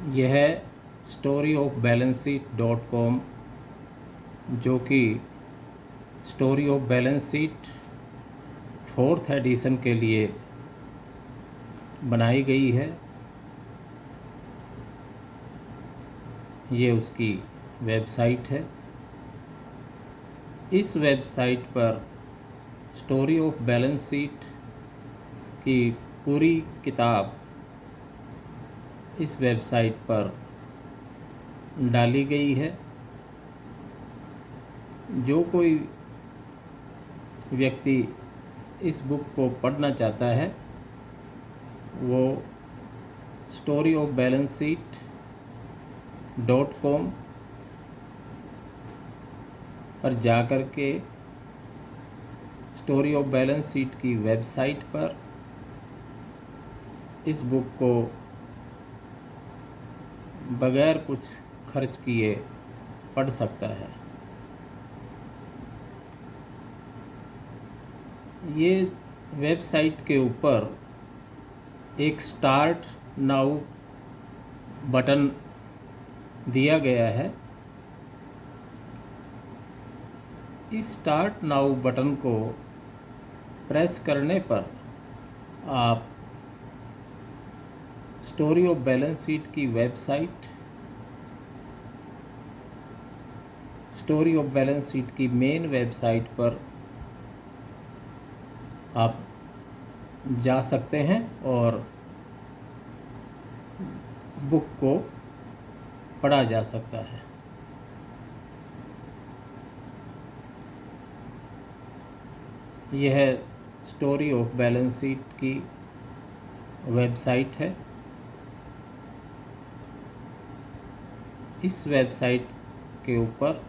यह story of balance sheet .com जो कि story of balance sheet 4th edition के लिए बनाई गई है। ये उसकी वेबसाइट है। इस वेबसाइट पर स्टोरी ऑफ बैलेंस शीट की पूरी किताब इस वेबसाइट पर डाली गई है। जो कोई व्यक्ति इस बुक को पढ़ना चाहता है वो story of balance sheet .com पर जाकर के स्टोरी ऑफ बैलेंस शीट की वेबसाइट पर इस बुक को बगैर कुछ खर्च किए पढ़ सकता है। ये वेबसाइट के ऊपर एक स्टार्ट नाउ बटन दिया गया है। इस स्टार्ट नाउ बटन को प्रेस करने पर आप स्टोरी ऑफ बैलेंस शीट की website, story of balance sheet की मेन वेबसाइट पर आप जा सकते हैं और बुक को पढ़ा जा सकता है। यह स्टोरी ऑफ बैलेंस शीट की वेबसाइट है। इस वेबसाइट के ऊपर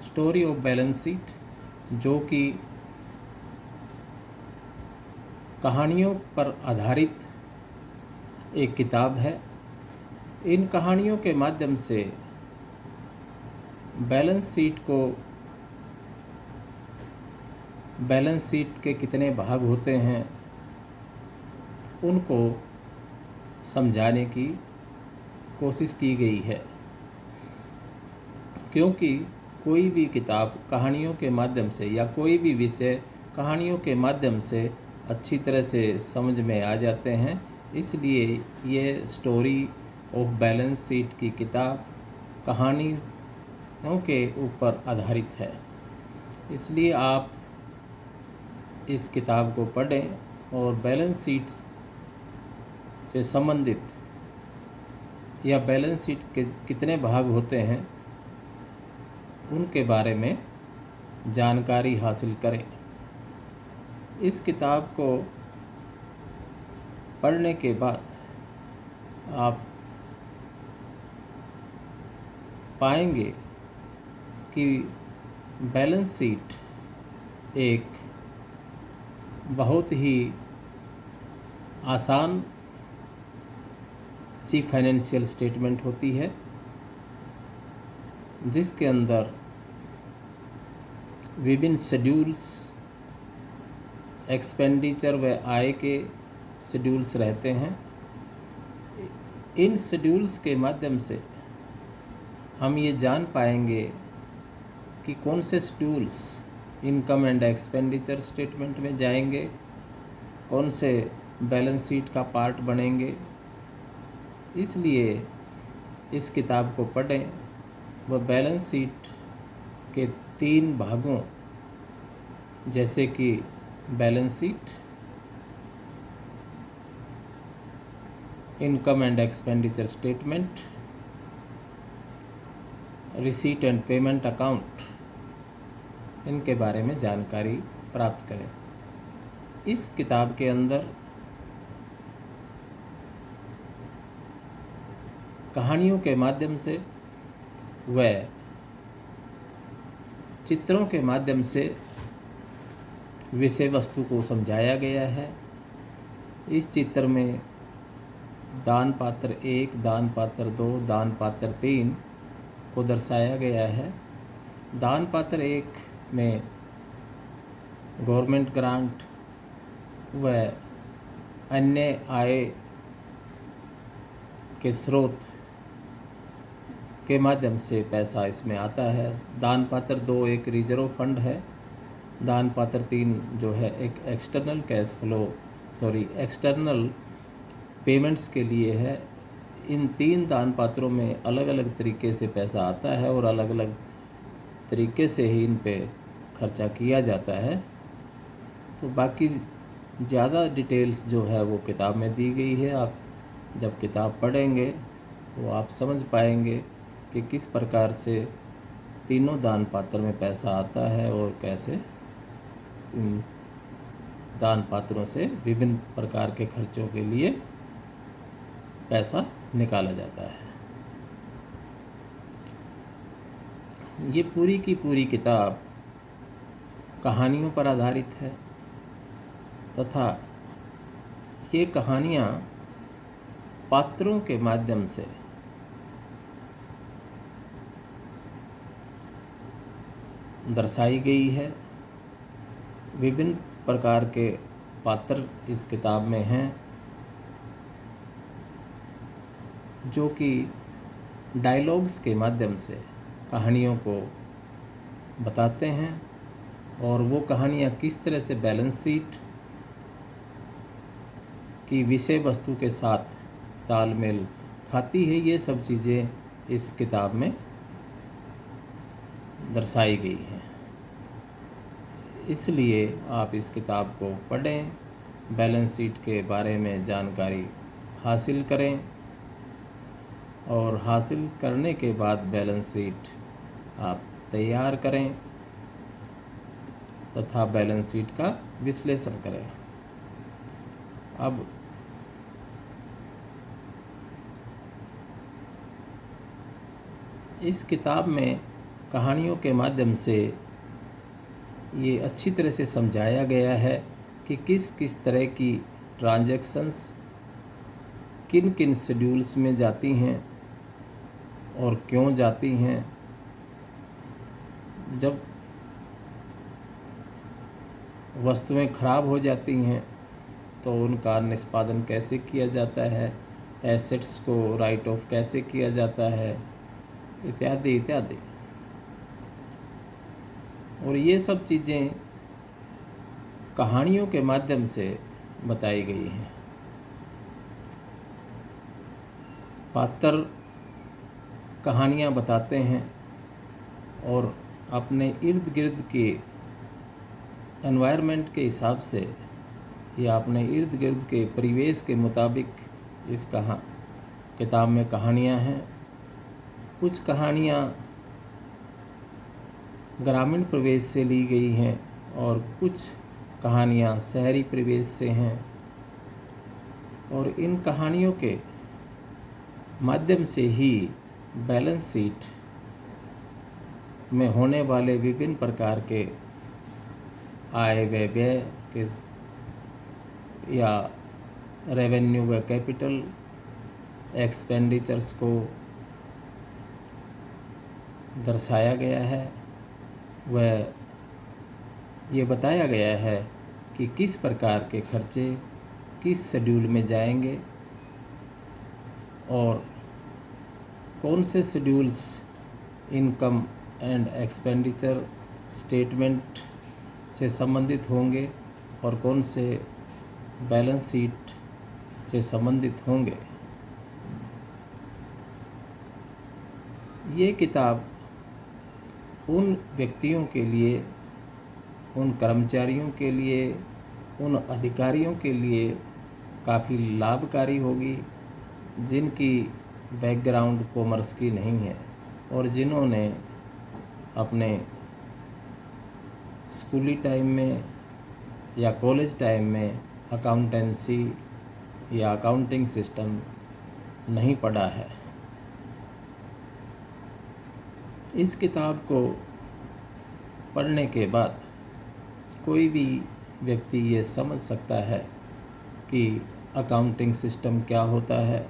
स्टोरी ऑफ बैलेंस शीट जो कि कहानियों पर आधारित एक किताब है। इन कहानियों के माध्यम से बैलेंस शीट के कितने भाग होते हैं उनको समझाने की कोशिश की गई है। क्योंकि कोई भी किताब कहानियों के माध्यम से या कोई भी विषय कहानियों के माध्यम से अच्छी तरह से समझ में आ जाते हैं, इसलिए ये स्टोरी ऑफ बैलेंस शीट की किताब कहानियों के ऊपर आधारित है। इसलिए आप इस किताब को पढ़ें और बैलेंस शीट से संबंधित या बैलेंस शीट के कितने भाग होते हैं उनके बारे में जानकारी हासिल करें। इस किताब को पढ़ने के बाद आप पाएंगे कि बैलेंस शीट एक बहुत ही आसान सी फाइनेंशियल स्टेटमेंट होती है, जिसके अंदर विभिन्न शेड्यूल्स, एक्सपेंडिचर व आय के शेड्यूल्स रहते हैं। इन शेड्यूल्स के माध्यम से हम ये जान पाएंगे कि कौन से schedules income and expenditure statement में जाएंगे, कौन से बैलेंस शीट का पार्ट बनेंगे। इसलिए इस किताब को पढ़ें व बैलेंस शीट के 3 भागों जैसे कि balance sheet, income and expenditure statement, receipt and payment account, इनके बारे में जानकारी प्राप्त करें। इस किताब के अंदर कहानियों के माध्यम से व चित्रों के माध्यम से विषय वस्तु को समझाया गया है। इस चित्र में दान पात्र 1, दान पात्र 2, दान पात्र 3 को दर्शाया गया है। दान पात्र 1 में गवर्नमेंट ग्रांट व अन्य आय के स्रोत के माध्यम से पैसा इसमें आता है। दान पात्र 2 एक रिजर्व फंड है। दान पात्र 3 जो है एक एक्सटर्नल पेमेंट्स के लिए है। इन 3 दान पात्रों में अलग अलग तरीके से पैसा आता है और अलग अलग तरीके से ही इन पे खर्चा किया जाता है। तो बाकी ज़्यादा डिटेल्स जो है वो किताब में दी गई है। आप जब किताब पढ़ेंगे तो आप समझ पाएंगे कि किस प्रकार से तीनों दान पात्र में पैसा आता है और कैसे इन दान पात्रों से विभिन्न प्रकार के खर्चों के लिए पैसा निकाला जाता है। ये पूरी की पूरी किताब कहानियों पर आधारित है तथा ये कहानियाँ पात्रों के माध्यम से दर्शाई गई है। विभिन्न प्रकार के पात्र इस किताब में हैं जो कि डायलॉग्स के माध्यम से कहानियों को बताते हैं और वो कहानियाँ किस तरह से बैलेंस शीट की विषय वस्तु के साथ तालमेल खाती है, ये सब चीज़ें इस किताब में दर्शाई गई हैं। इसलिए आप इस किताब को पढ़ें, बैलेंस शीट के बारे में जानकारी हासिल करें और हासिल करने के बाद बैलेंस शीट आप तैयार करें तथा बैलेंस शीट का विश्लेषण करें। अब इस किताब में कहानियों के माध्यम से ये अच्छी तरह से समझाया गया है कि किस किस तरह की ट्रांजैक्शंस किन किन शेड्यूल्स में जाती हैं और क्यों जाती हैं। जब वस्तुएं खराब हो जाती हैं तो उनका निष्पादन कैसे किया जाता है, एसेट्स को राइट ऑफ कैसे किया जाता है, इत्यादि इत्यादि। और ये सब चीज़ें कहानियों के माध्यम से बताई गई हैं। पात्र कहानियाँ बताते हैं और अपने इर्द गिर्द के एनवायरनमेंट के हिसाब से या अपने इर्द गिर्द के परिवेश के मुताबिक इस किताब में कहानियाँ हैं। कुछ कहानियाँ ग्रामीण परिवेश से ली गई हैं और कुछ कहानियाँ शहरी परिवेश से हैं और इन कहानियों के माध्यम से ही बैलेंस शीट में होने वाले विभिन्न प्रकार के आय व व्यय के या रेवेन्यू व कैपिटल एक्सपेंडिचर्स को दर्शाया गया है। वह ये बताया गया है कि किस प्रकार के खर्चे किस शेड्यूल में जाएंगे और कौन से schedules income and expenditure statement से संबंधित होंगे और कौन से बैलेंस शीट से संबंधित होंगे। ये किताब उन व्यक्तियों के लिए, उन कर्मचारियों के लिए, उन अधिकारियों के लिए काफ़ी लाभकारी होगी जिनकी बैकग्राउंड कॉमर्स की नहीं है और जिन्होंने अपने स्कूली टाइम में या कॉलेज टाइम में अकाउंटेंसी या अकाउंटिंग सिस्टम नहीं पढ़ा है। इस किताब को पढ़ने के बाद कोई भी व्यक्ति ये समझ सकता है कि अकाउंटिंग सिस्टम क्या होता है,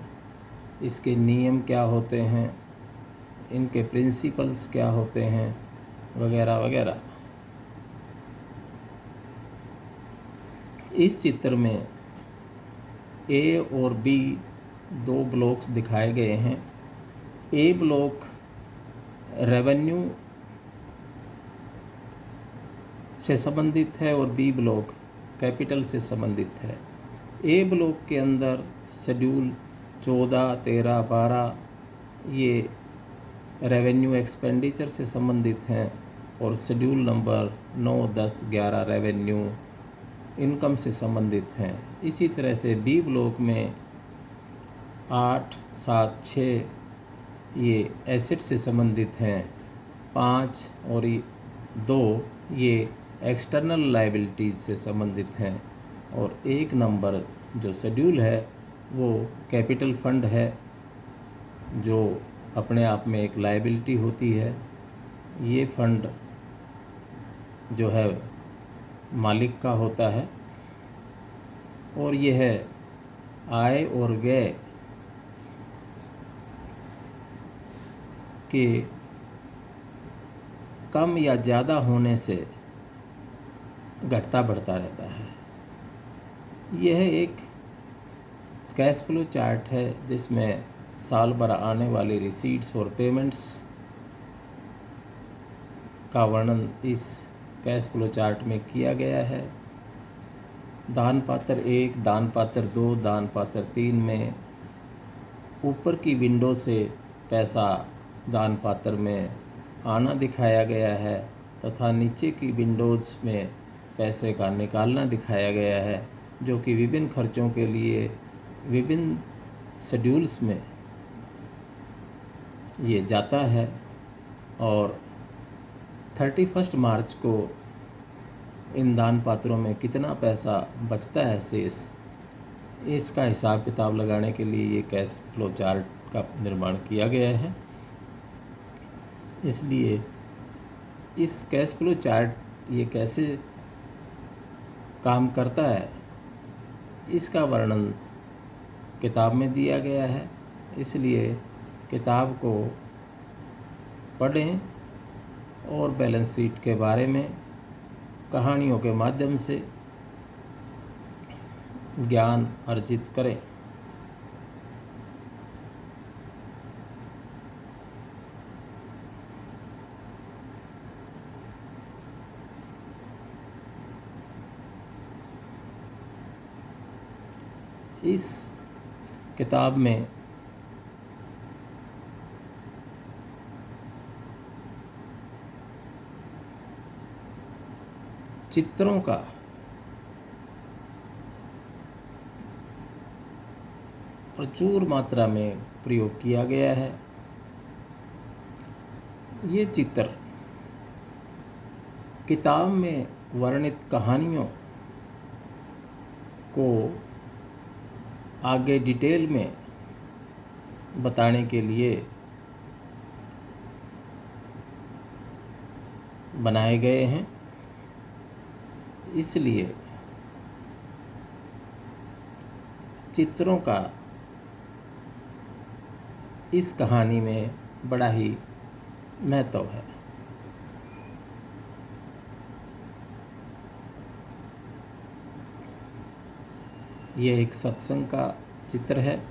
इसके नियम क्या होते हैं, इनके प्रिंसिपल्स क्या होते हैं, वगैरह वगैरह। इस चित्र में ए और बी 2 ब्लॉक्स दिखाए गए हैं। ए ब्लॉक रेवेन्यू से संबंधित है और बी ब्लॉक कैपिटल से संबंधित है। ए ब्लॉक के अंदर शेड्यूल 14, 13, 12 ये रेवेन्यू एक्सपेंडिचर से संबंधित हैं और शेड्यूल नंबर 9, 10, 11 रेवेन्यू इनकम से संबंधित हैं। इसी तरह से बी ब्लॉक में 8, 7, 6 ये एसेट से संबंधित हैं, 5 और 2 ये एक्सटर्नल लायबिलिटीज से संबंधित हैं और 1 नंबर जो शेड्यूल है वो कैपिटल फंड है जो अपने आप में एक लायबिलिटी होती है। ये फंड जो है मालिक का होता है और यह है आय और व्यय के कम या ज़्यादा होने से घटता बढ़ता रहता है। यह एक कैश फ्लो चार्ट है जिसमें साल भर आने वाली रिसीट्स और पेमेंट्स का वर्णन इस कैश फ्लो चार्ट में किया गया है। दान पात्र 1, दान पात्र 2, दान पात्र 3 में ऊपर की विंडो से पैसा दान पात्र में आना दिखाया गया है तथा नीचे की विंडोज़ में पैसे का निकालना दिखाया गया है, जो कि विभिन्न खर्चों के लिए विभिन्न शेड्यूल्स में ये जाता है और 31 मार्च को इन दान पात्रों में कितना पैसा बचता है शेष, इसका हिसाब किताब लगाने के लिए ये कैश फ्लो चार्ट का निर्माण किया गया है। इसलिए इस कैश फ्लो चार्ट ये कैसे काम करता है इसका वर्णन किताब में दिया गया है। इसलिए किताब को पढ़ें और बैलेंस शीट के बारे में कहानियों के माध्यम से ज्ञान अर्जित करें। इस किताब में चित्रों का प्रचुर मात्रा में प्रयोग किया गया है। ये चित्र किताब में वर्णित कहानियों को आगे डिटेल में बताने के लिए बनाए गए हैं। इसलिए चित्रों का इस कहानी में बड़ा ही महत्व है। यह एक सत्संग का चित्र है।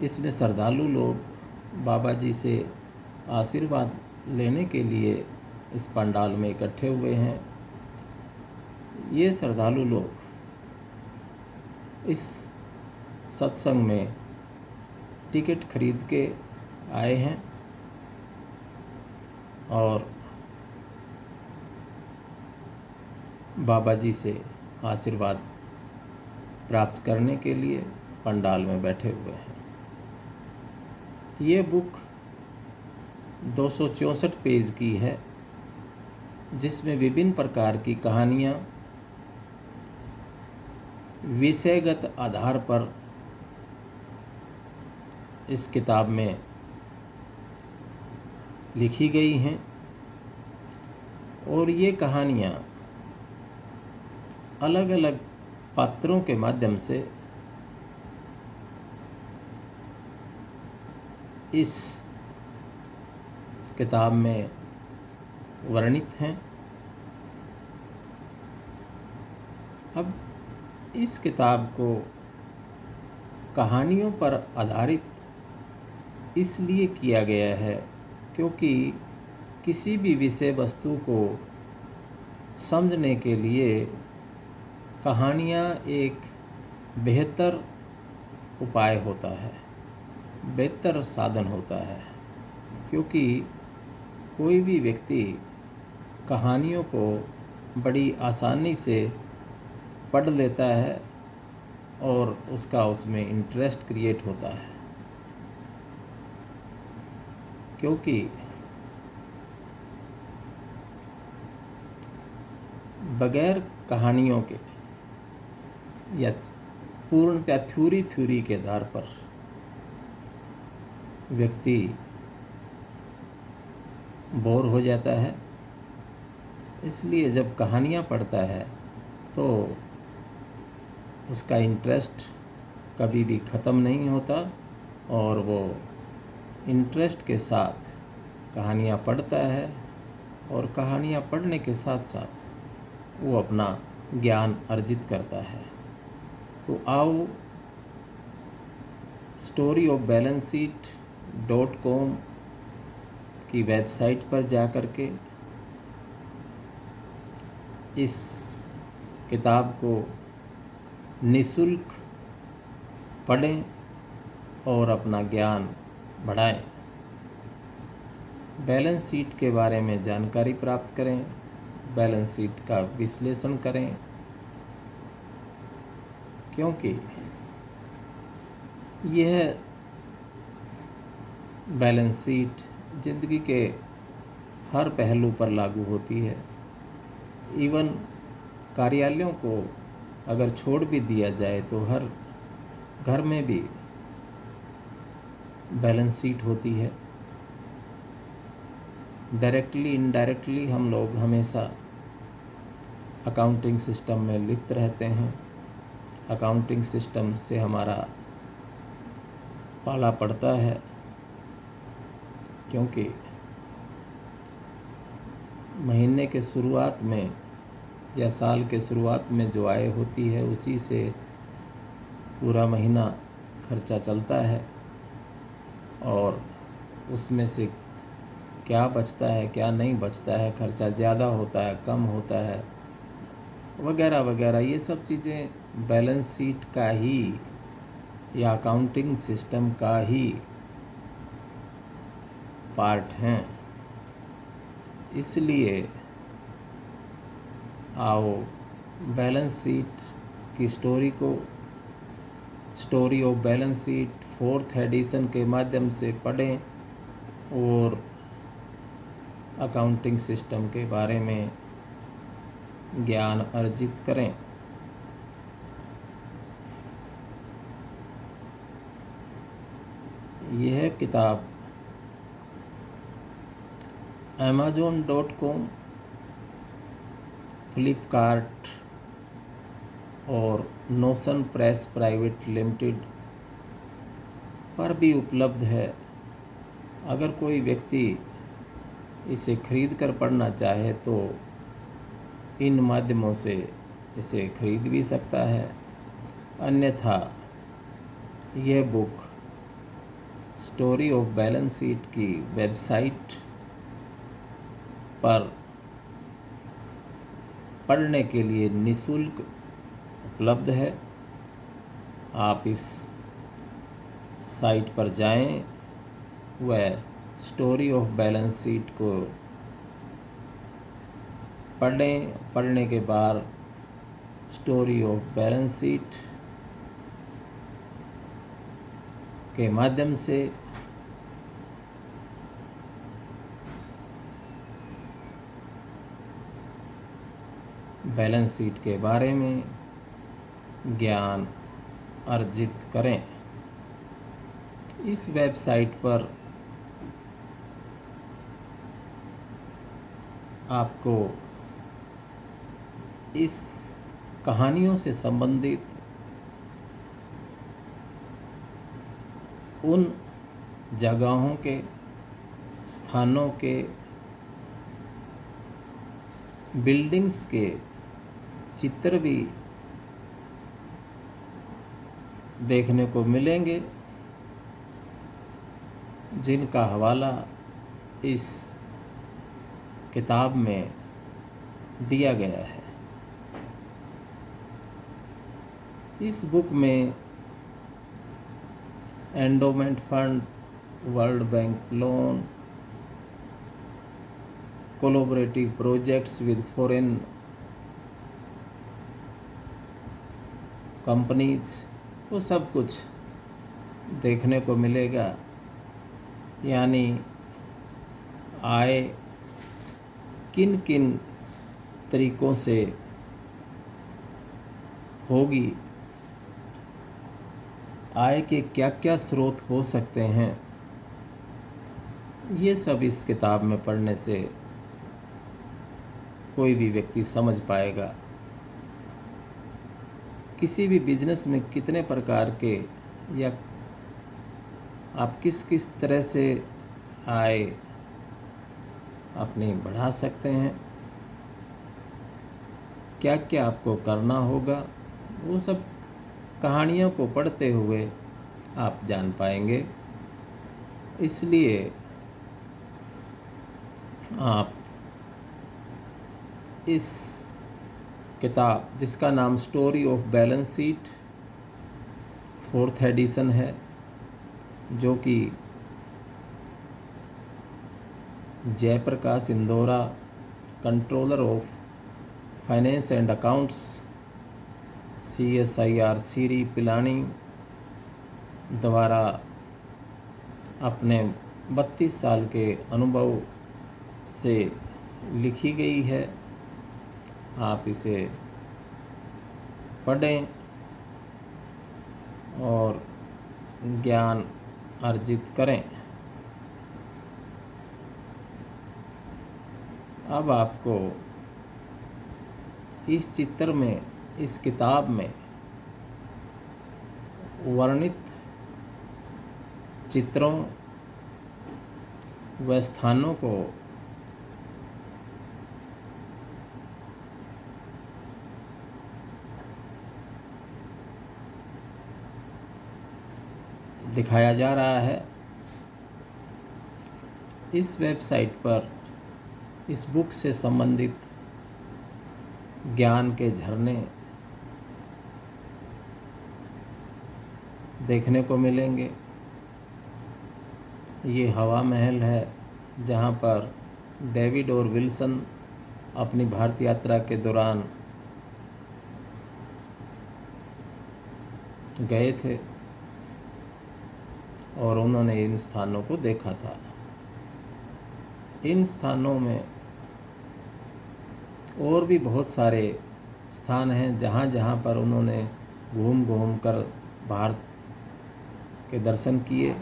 इसमें श्रद्धालु लोग बाबा जी से आशीर्वाद लेने के लिए इस पंडाल में इकट्ठे हुए हैं। ये श्रद्धालु लोग इस सत्संग में टिकट खरीद के आए हैं और बाबा जी से आशीर्वाद प्राप्त करने के लिए पंडाल में बैठे हुए हैं। ये बुक 264 पेज की है, जिसमें विभिन्न प्रकार की कहानियाँ विषयगत आधार पर इस किताब में लिखी गई हैं और ये कहानियाँ अलग अलग पात्रों के माध्यम से इस किताब में वर्णित हैं। अब इस किताब को कहानियों पर आधारित इसलिए किया गया है क्योंकि किसी भी विषय वस्तु को समझने के लिए कहानियाँ एक बेहतर उपाय होता है, बेहतर साधन होता है। क्योंकि कोई भी व्यक्ति कहानियों को बड़ी आसानी से पढ़ लेता है और उसका उसमें इंटरेस्ट क्रिएट होता है। क्योंकि बगैर कहानियों के या पूर्णतः थ्योरी के आधार पर व्यक्ति बोर हो जाता है। इसलिए जब कहानियाँ पढ़ता है तो उसका इंटरेस्ट कभी भी ख़त्म नहीं होता और वो इंटरेस्ट के साथ कहानियाँ पढ़ता है और कहानियाँ पढ़ने के साथ साथ वो अपना ज्ञान अर्जित करता है। तो आओ storyofbalanceSheet.com की वेबसाइट पर जा कर के इस किताब को निःशुल्क पढ़ें और अपना ज्ञान बढ़ाएं। बैलेंस शीट के बारे में जानकारी प्राप्त करें, बैलेंस शीट का विश्लेषण करें, क्योंकि यह बैलेंस शीट ज़िंदगी के हर पहलू पर लागू होती है। इवन कार्यालयों को अगर छोड़ भी दिया जाए तो हर घर में भी बैलेंस शीट होती है। डायरेक्टली इनडायरेक्टली हम लोग हमेशा अकाउंटिंग सिस्टम में लिप्त रहते हैं। अकाउंटिंग सिस्टम से हमारा पाला पड़ता है, क्योंकि महीने के शुरुआत में या साल के शुरुआत में जो आय होती है उसी से पूरा महीना खर्चा चलता है और उसमें से क्या बचता है क्या नहीं बचता है, खर्चा ज़्यादा होता है कम होता है वगैरह वगैरह, ये सब चीज़ें बैलेंस शीट का ही या अकाउंटिंग सिस्टम का ही पार्ट हैं। इसलिए आओ बैलेंस शीट की story of balance sheet 4th edition के माध्यम से पढ़ें और अकाउंटिंग सिस्टम के बारे में ज्ञान अर्जित करें। यह किताब Amazon.com, फ्लिपकार्ट और नोशन प्रेस प्राइवेट लिमिटेड पर भी उपलब्ध है। अगर कोई व्यक्ति इसे खरीद कर पढ़ना चाहे तो इन माध्यमों से इसे खरीद भी सकता है, अन्यथा यह book story of balance sheet की वेबसाइट पर पढ़ने के लिए निःशुल्क उपलब्ध है। आप इस साइट पर जाएं, वह स्टोरी ऑफ बैलेंस शीट को पढ़ें। पढ़ने के बाद स्टोरी ऑफ बैलेंस शीट के माध्यम से बैलेंस शीट के बारे में ज्ञान अर्जित करें। इस वेबसाइट पर आपको इस कहानियों से संबंधित उन जगहों के, स्थानों के, बिल्डिंग्स के चित्र भी देखने को मिलेंगे, जिनका हवाला इस किताब में दिया गया है। इस बुक में endowment fund, world bank loan, collaborative projects with foreign companies, वो सब कुछ देखने को मिलेगा। यानी आय किन किन तरीक़ों से होगी, आय के क्या क्या स्रोत हो सकते हैं, ये सब इस किताब में पढ़ने से कोई भी व्यक्ति समझ पाएगा। किसी भी बिजनेस में कितने प्रकार के या आप किस किस तरह से आय अपनी बढ़ा सकते हैं, क्या क्या आपको करना होगा, वो सब कहानियों को पढ़ते हुए आप जान पाएंगे। इसलिए आप इस किताब, जिसका नाम story of balance sheet 4th edition है, जो कि Jayaprakash Indaura, controller of finance and accounts, CSIR CEERI Pilani द्वारा अपने 32 साल के अनुभव से लिखी गई है। आप इसे पढ़ें और ज्ञान अर्जित करें। अब आपको इस चित्र में, इस किताब में वर्णित चित्रों व स्थानों को दिखाया जा रहा है। इस वेबसाइट पर इस बुक से संबंधित ज्ञान के झरने देखने को मिलेंगे। ये हवा महल है, जहाँ पर डेविड और विल्सन अपनी भारत यात्रा के दौरान गए थे और उन्होंने इन स्थानों को देखा था। इन स्थानों में और भी बहुत सारे स्थान हैं जहाँ जहाँ पर उन्होंने घूम घूम कर भारत के दर्शन किए।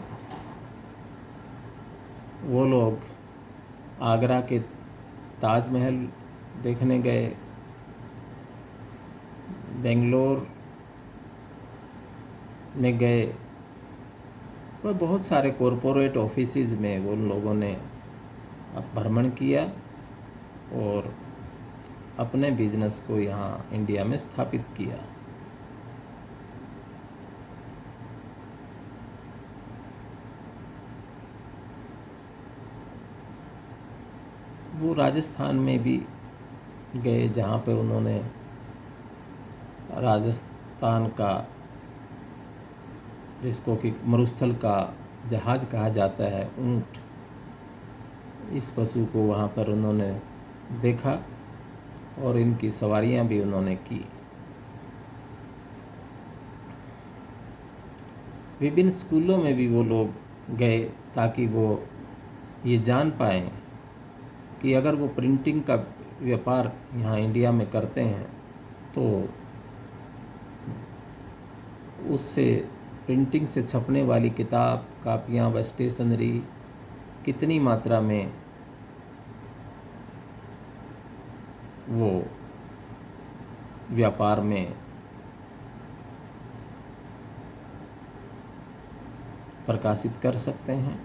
वो लोग आगरा के ताजमहल देखने गए, बेंगलोर में गए, वह बहुत सारे कॉरपोरेट ऑफिसेज में वो लोगों ने भ्रमण किया और अपने बिजनेस को यहाँ इंडिया में स्थापित किया। वो राजस्थान में भी गए, जहाँ पे उन्होंने राजस्थान का, जिसको कि मरुस्थल का जहाज कहा जाता है, ऊँट, इस पशु को वहाँ पर उन्होंने देखा और इनकी सवारियाँ भी उन्होंने की। विभिन्न स्कूलों में भी वो लोग गए ताकि वो ये जान पाएँ कि अगर वो प्रिंटिंग का व्यापार यहाँ इंडिया में करते हैं तो उससे प्रिंटिंग से छपने वाली किताब, कापियाँ व स्टेशनरी कितनी मात्रा में वो व्यापार में प्रकाशित कर सकते हैं,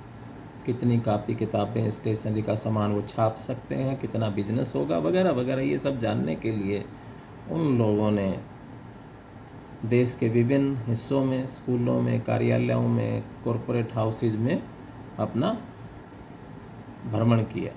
कितनी कापी किताबें, स्टेशनरी का सामान वो छाप सकते हैं, कितना बिजनेस होगा, वगैरह वगैरह। ये सब जानने के लिए उन लोगों ने देश के विभिन्न हिस्सों में, स्कूलों में, कार्यालयों में, कॉरपोरेट हाउसेज में अपना भ्रमण किया।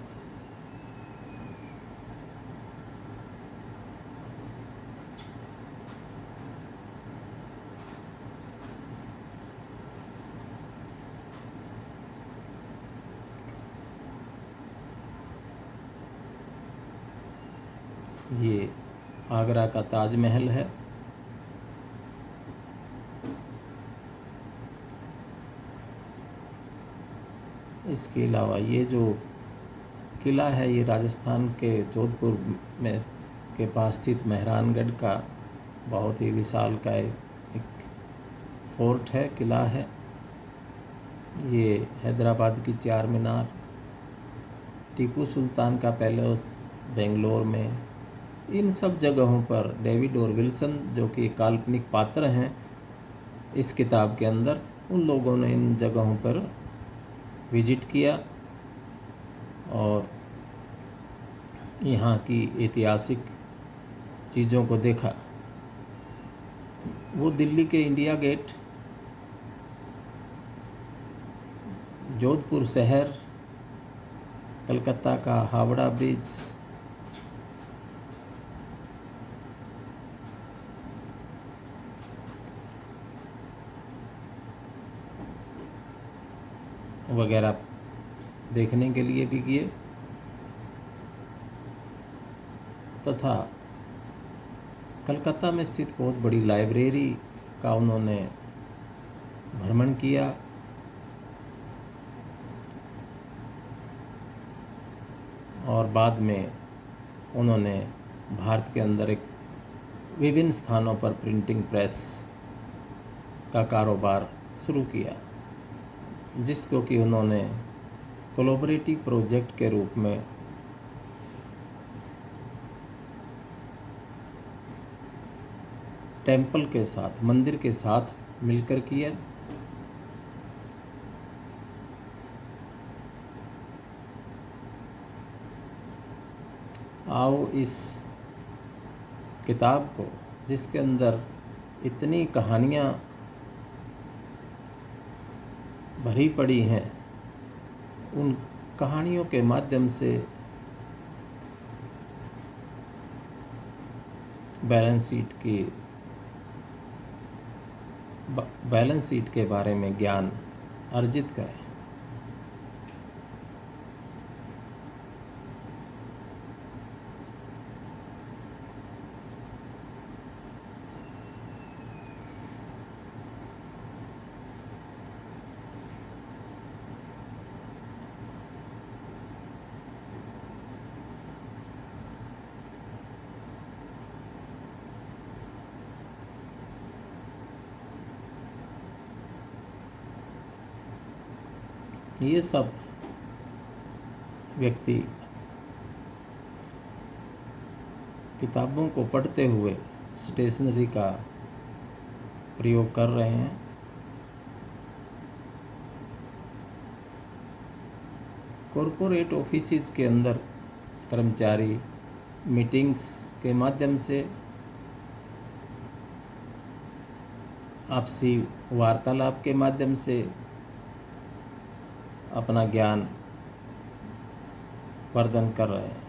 ये आगरा का ताजमहल है। इसके अलावा ये जो किला है ये राजस्थान के जोधपुर में के पास स्थित मेहरानगढ़ का बहुत ही विशाल का एक फोर्ट है, किला है। ये हैदराबाद की चार मीनार, टीपू सुल्तान का पैलेस बेंगलोर में, इन सब जगहों पर डेविड और विल्सन जो कि काल्पनिक पात्र हैं इस किताब के अंदर, उन लोगों ने इन जगहों पर विजिट किया और यहाँ की ऐतिहासिक चीज़ों को देखा। वो दिल्ली के इंडिया गेट, जोधपुर शहर, कलकत्ता का हावड़ा ब्रिज, वगैरह देखने के लिए भी गए तथा कलकत्ता में स्थित बहुत बड़ी लाइब्रेरी का उन्होंने भ्रमण किया। और बाद में उन्होंने भारत के अंदर एक विभिन्न स्थानों पर प्रिंटिंग प्रेस का कारोबार शुरू किया, जिसको कि उन्होंने कोलैबोरेटिव प्रोजेक्ट के रूप में टेम्पल के साथ, मंदिर के साथ मिलकर किया। आओ इस किताब को, जिसके अंदर इतनी कहानियाँ भरी पड़ी हैं, उन कहानियों के माध्यम से बैलेंस शीट के बारे में ज्ञान अर्जित करें। ये सब व्यक्ति किताबों को पढ़ते हुए स्टेशनरी का प्रयोग कर रहे हैं। कॉरपोरेट ऑफिसेज के अंदर कर्मचारी मीटिंग्स के माध्यम से, आपसी वार्तालाप के माध्यम से अपना ज्ञान वर्धन कर रहे हैं।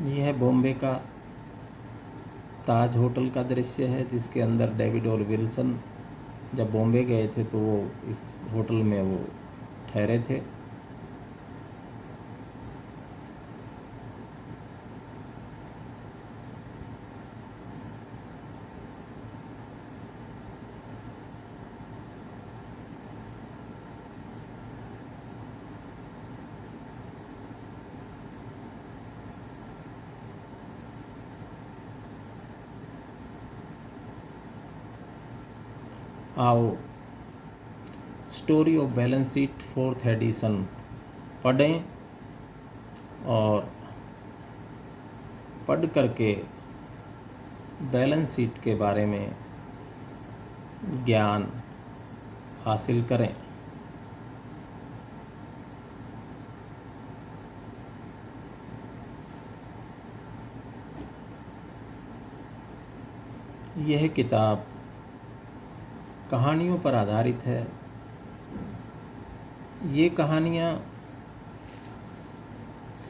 यह बॉम्बे का ताज होटल का दृश्य है, जिसके अंदर डेविड और विल्सन जब बॉम्बे गए थे तो वो इस होटल में वो ठहरे थे। आओ story of balance sheet 4th edition पढ़ें और पढ़ करके बैलेंस शीट के बारे में ज्ञान हासिल करें। यह किताब कहानियों पर आधारित है। ये कहानियाँ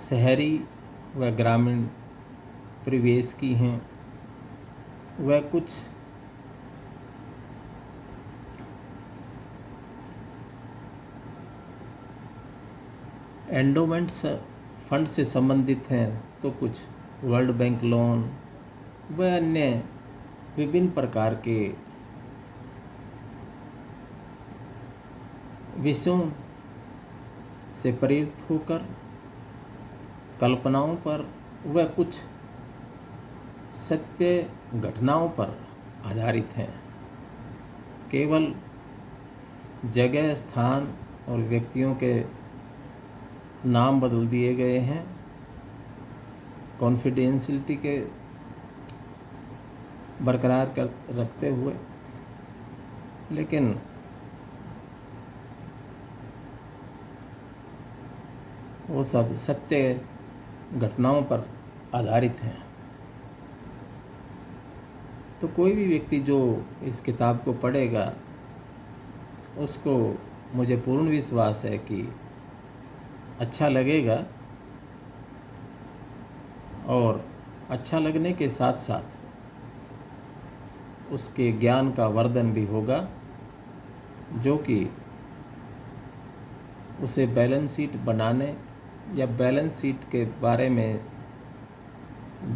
शहरी व ग्रामीण परिवेश की हैं। वह कुछ एंडोमेंट्स फंड से संबंधित हैं तो कुछ वर्ल्ड बैंक लोन व अन्य विभिन्न प्रकार के विषयों से प्रेरित होकर कल्पनाओं पर व कुछ सत्य घटनाओं पर आधारित हैं। केवल जगह, स्थान और व्यक्तियों के नाम बदल दिए गए हैं कॉन्फिडेंशियलिटी के बरकरार कर रखते हुए, लेकिन वो सब सत्य घटनाओं पर आधारित हैं। तो कोई भी व्यक्ति जो इस किताब को पढ़ेगा उसको मुझे पूर्ण विश्वास है कि अच्छा लगेगा, और अच्छा लगने के साथ साथ उसके ज्ञान का वर्धन भी होगा, जो कि उसे बैलेंस शीट बनाने या बैलेंस शीट के बारे में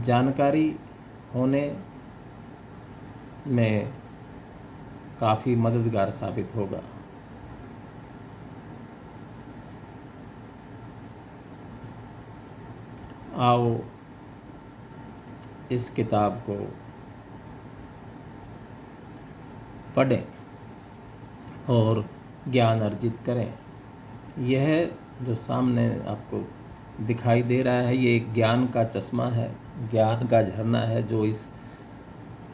जानकारी होने में काफ़ी मददगार साबित होगा। आओ इस किताब को पढ़ें और ज्ञान अर्जित करें। यह जो सामने आपको दिखाई दे रहा है, ये एक ज्ञान का चश्मा है, ज्ञान का झरना है जो इस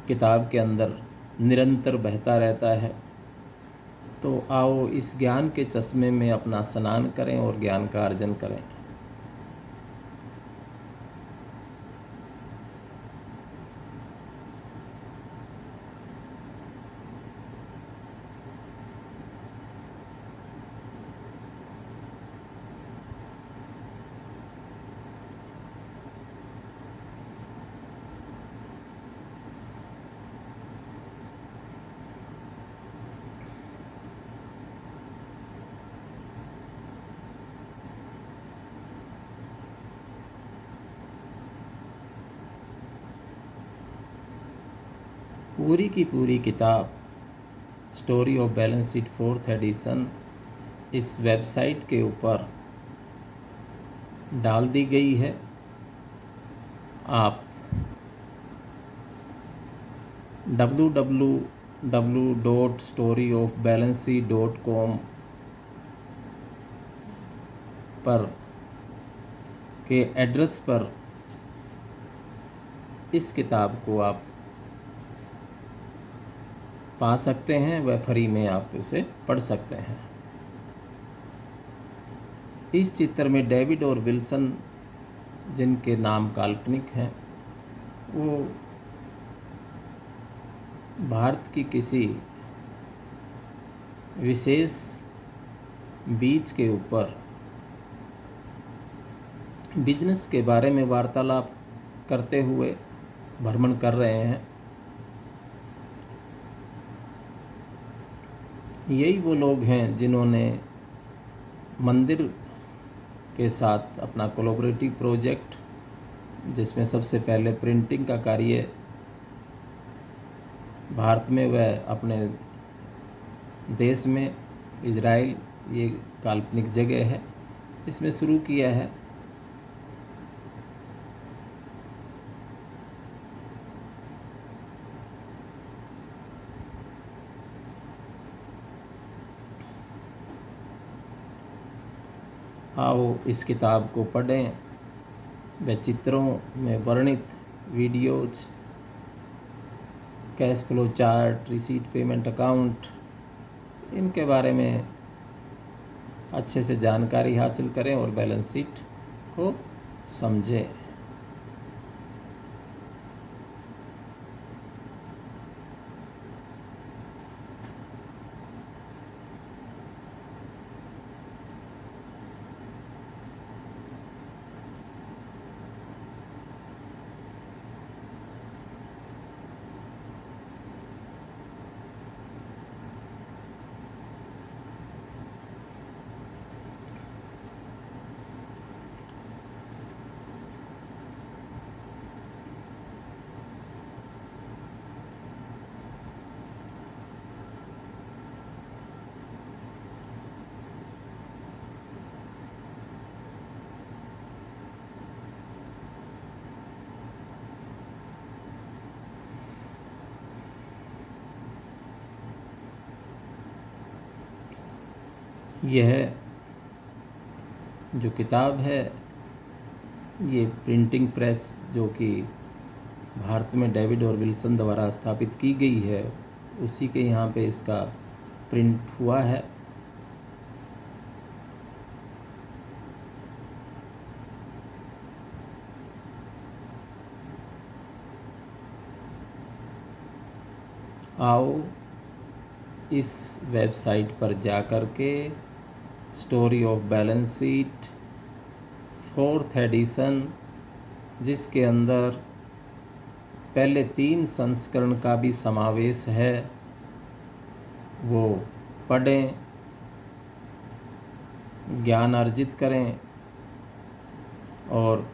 किताब के अंदर निरंतर बहता रहता है। तो आओ इस ज्ञान के चश्मे में अपना स्नान करें और ज्ञान का अर्जन करें। पूरी की पूरी किताब story of balance sheet 4th edition इस वेबसाइट के ऊपर डाल दी गई है। आप www.storyoфbalancesheet.com पर के एड्रेस पर इस किताब को आप पा सकते हैं, वह फ्री में आप इसे पढ़ सकते हैं। इस चित्र में डेविड और विल्सन, जिनके नाम काल्पनिक हैं, वो भारत की किसी विशेष बीच के ऊपर बिजनेस के बारे में वार्तालाप करते हुए भ्रमण कर रहे हैं। यही वो लोग हैं जिन्होंने मंदिर के साथ अपना कोलैबोरेटिव प्रोजेक्ट, जिसमें सबसे पहले प्रिंटिंग का कार्य भारत में व अपने देश में, इजराइल ये काल्पनिक जगह है, इसमें शुरू किया है। आओ इस किताब को पढ़ें, व चित्रों में वर्णित videos, cash flow chart, receipt, payment account, इनके बारे में अच्छे से जानकारी हासिल करें और बैलेंस शीट को समझें। यह जो किताब है ये प्रिंटिंग प्रेस जो कि भारत में डेविड और विल्सन द्वारा स्थापित की गई है उसी के यहाँ पे इसका प्रिंट हुआ है। आओ इस वेबसाइट पर जा कर के story of balance sheet 4th edition, जिसके अंदर पहले 3 संस्करण का भी समावेश है, वो पढ़ें, ज्ञान अर्जित करें। और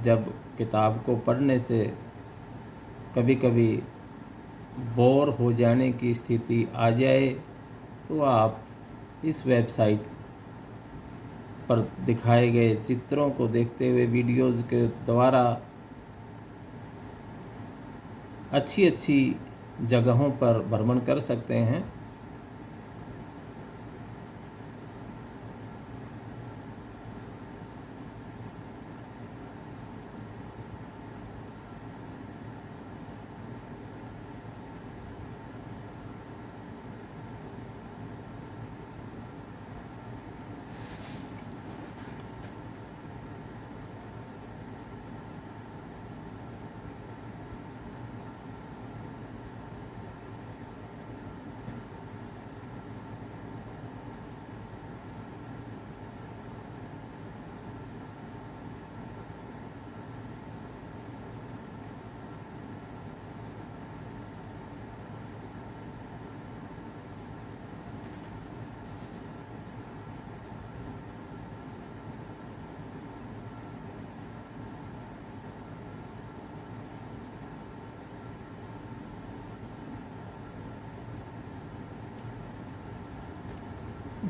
जब किताब को पढ़ने से कभी कभी बोर हो जाने की स्थिति आ जाए तो आप इस वेबसाइट पर दिखाए गए चित्रों को देखते हुए वीडियोज़ के द्वारा अच्छी अच्छी जगहों पर भ्रमण कर सकते हैं।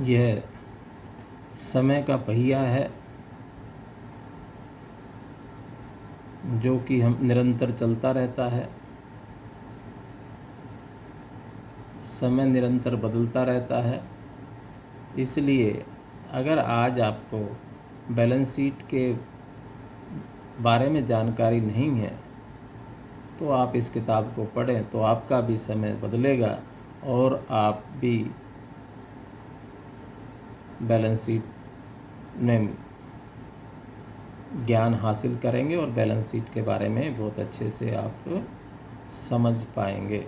यह समय का पहिया है जो कि हम निरंतर चलता रहता है। समय निरंतर बदलता रहता है, इसलिए अगर आज आपको बैलेंस शीट के बारे में जानकारी नहीं है तो आप इस किताब को पढ़ें तो आपका भी समय बदलेगा और आप भी बैलेंस शीट में ज्ञान हासिल करेंगे और बैलेंस शीट के बारे में बहुत अच्छे से आप समझ पाएंगे।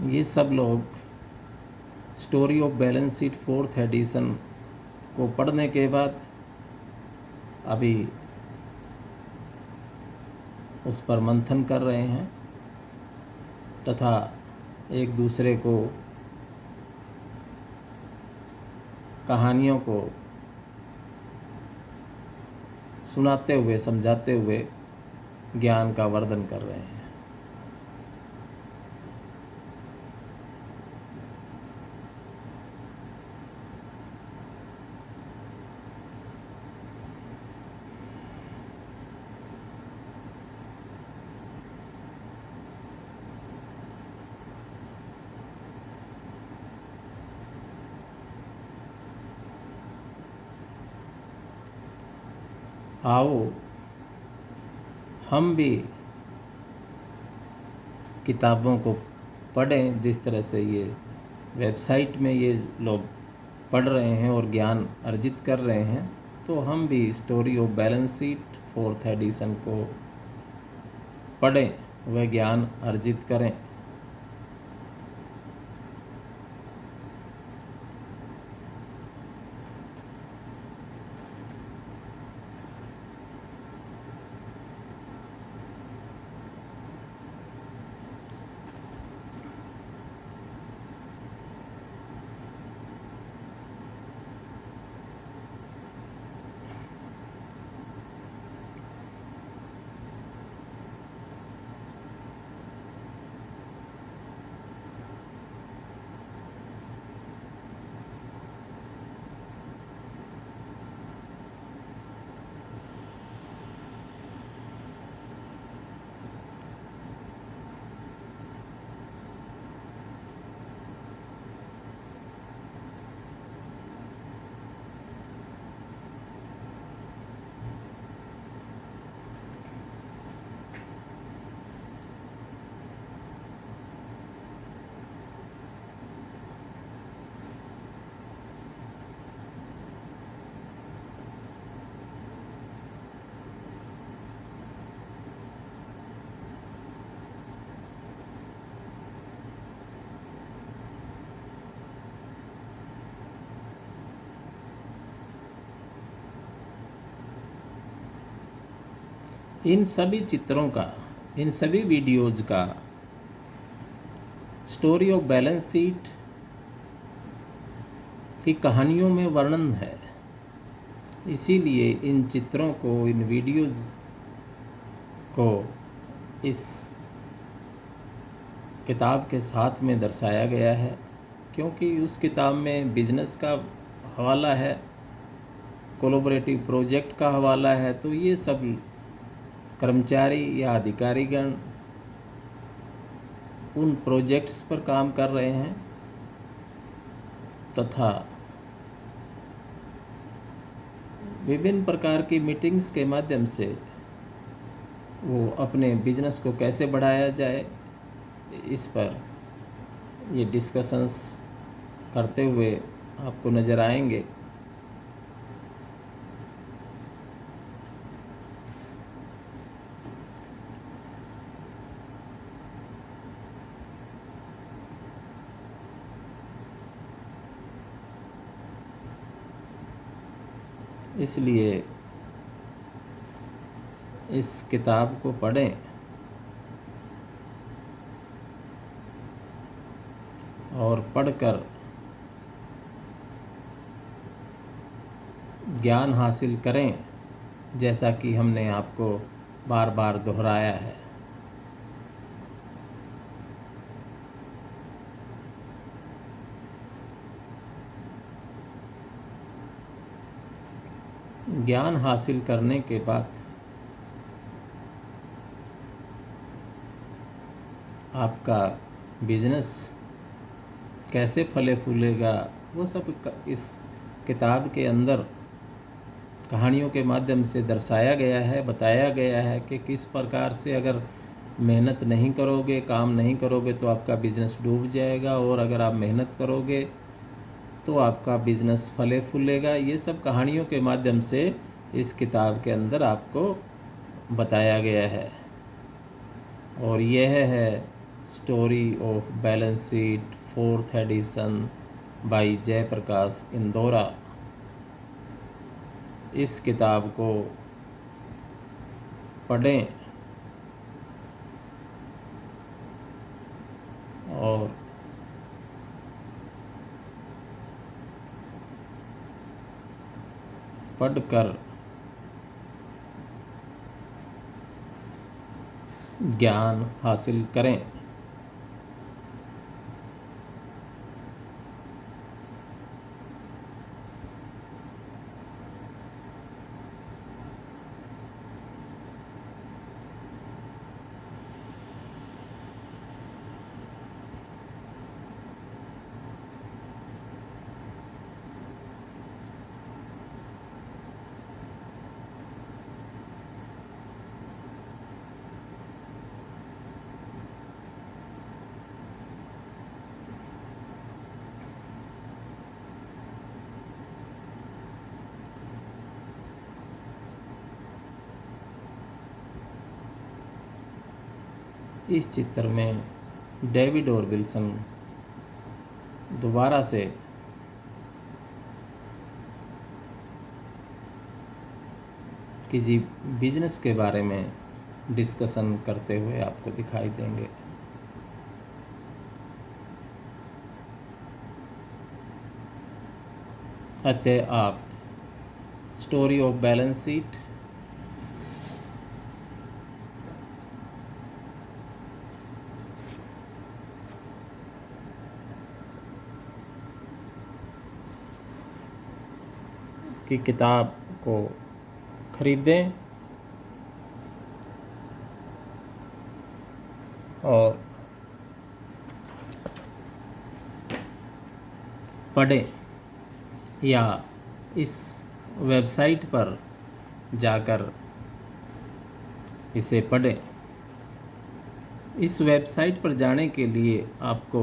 ये सब लोग story of balance sheet 4th edition को पढ़ने के बाद अभी उस पर मंथन कर रहे हैं तथा एक दूसरे को कहानियों को सुनाते हुए समझाते हुए ज्ञान का वर्धन कर रहे हैं। आओ हम भी किताबों को पढ़ें जिस तरह से ये वेबसाइट में ये लोग पढ़ रहे हैं और ज्ञान अर्जित कर रहे हैं, तो हम भी story of balance sheet 4th edition को पढ़ें, वह ज्ञान अर्जित करें। इन सभी चित्रों का, इन सभी वीडियोज़ का स्टोरी ऑफ बैलेंस शीट की कहानियों में वर्णन है। इसीलिए इन चित्रों को, इन वीडियोज़ को इस किताब के साथ में दर्शाया गया है, क्योंकि उस किताब में बिजनेस का हवाला है, कोलैबोरेटिव प्रोजेक्ट का हवाला है। तो ये सब कर्मचारी या अधिकारीगण उन प्रोजेक्ट्स पर काम कर रहे हैं तथा विभिन्न प्रकार की मीटिंग्स के माध्यम से वो अपने बिजनेस को कैसे बढ़ाया जाए, इस पर ये डिस्कशंस करते हुए आपको नज़र आएंगे। इसलिए इस किताब को पढ़ें और पढ़कर ज्ञान हासिल करें, जैसा कि हमने आपको बार बार दोहराया है। ज्ञान हासिल करने के बाद आपका बिजनेस कैसे फले फूलेगा, वो सब इस किताब के अंदर कहानियों के माध्यम से दर्शाया गया है, बताया गया है कि किस प्रकार से अगर मेहनत नहीं करोगे, काम नहीं करोगे तो आपका बिजनेस डूब जाएगा, और अगर आप मेहनत करोगे तो आपका बिजनेस फले फूलेगा। ये सब कहानियों के माध्यम से इस किताब के अंदर आपको बताया गया है। और यह है story of balance sheet 4th edition by Jayaprakash Indaura. इस किताब को पढ़ें और पढ़कर ज्ञान हासिल करें। इस चित्र में डेविड और विल्सन दोबारा से किसी बिजनेस के बारे में डिस्कशन करते हुए आपको दिखाई देंगे। अतः आप स्टोरी ऑफ बैलेंस शीट की किताब को खरीदें और पढ़ें, या इस वेबसाइट पर जाकर इसे पढ़ें। इस वेबसाइट पर जाने के लिए आपको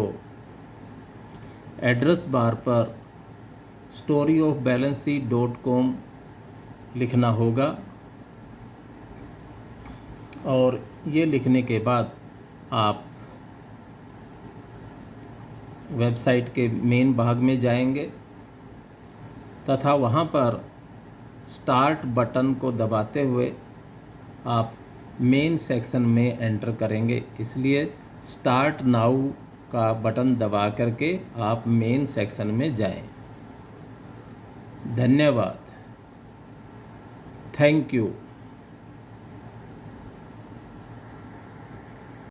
एड्रेस बार पर storyofbalancesheet.com लिखना होगा, और ये लिखने के बाद आप वेबसाइट के मेन भाग में जाएंगे तथा वहाँ पर स्टार्ट बटन को दबाते हुए आप मेन सेक्शन में एंटर करेंगे। इसलिए स्टार्ट नाउ का बटन दबा करके आप मेन सेक्शन में जाएं। धन्यवाद। Thank you.